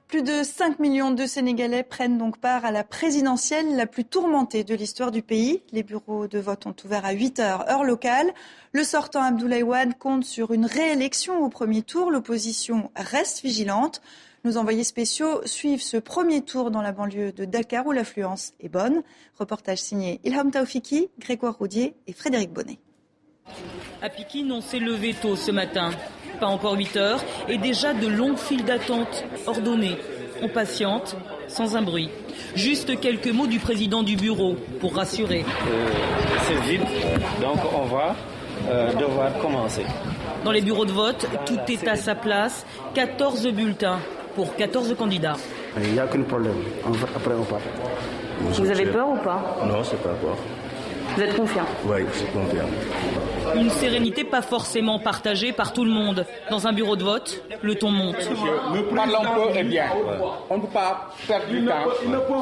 Plus de 5 millions de Sénégalais prennent donc part à la présidentielle la plus tourmentée de l'histoire du pays. Les bureaux de vote ont ouvert à 8h, heure locale. Le sortant Abdoulaye Wade compte sur une réélection au premier tour. L'opposition reste vigilante. Nos envoyés spéciaux suivent ce premier tour dans la banlieue de Dakar où l'affluence est bonne. Reportage signé Ilham Taoufiki, Grégoire Roudier et Frédéric Bonnet. À Pikine, on s'est levé tôt ce matin. Pas encore 8h et déjà de longues files d'attente ordonnées. On patiente sans un bruit. Juste quelques mots du président du bureau pour rassurer. C'est vide, donc on va devoir commencer. Dans les bureaux de vote, tout est à sa place. 14 bulletins pour 14 candidats. Il n'y a aucun problème. On vote après on part. Vous avez peur ou pas? Non, c'est pas peur. Vous êtes confiant? Oui, je suis confiant. Une sérénité pas forcément partagée par tout le monde. Dans un bureau de vote, le ton monte. Parlons peu et bien. On ne peut pas perdre du temps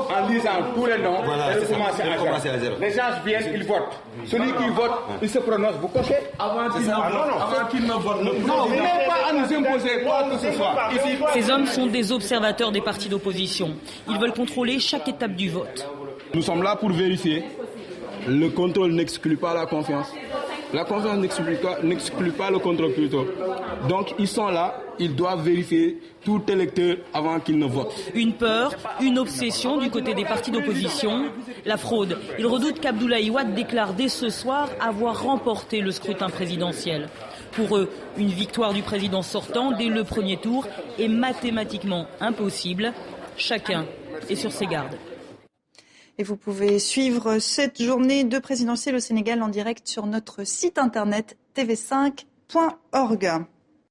en lisant tous les noms et commencer à zéro. Les gens viennent, ils votent. Celui qui vote, il se prononce. Vous cochez avant qu'il ne vote. Non, il n'est pas à nous imposer quoi que ce soit. Ces hommes sont des observateurs des partis d'opposition. Ils veulent contrôler chaque étape du vote. Nous sommes là pour vérifier. Le contrôle n'exclut pas la confiance. La confiance n'exclut pas le contrôle plutôt. Donc ils sont là, ils doivent vérifier tout électeur avant qu'il ne vote. Une peur, une obsession du côté des partis d'opposition, la fraude. Ils redoutent qu'Abdoulaye Wade déclare dès ce soir avoir remporté le scrutin présidentiel. Pour eux, une victoire du président sortant dès le premier tour est mathématiquement impossible. Chacun est sur ses gardes. Et vous pouvez suivre cette journée de présidentielle au Sénégal en direct sur notre site internet tv5.org.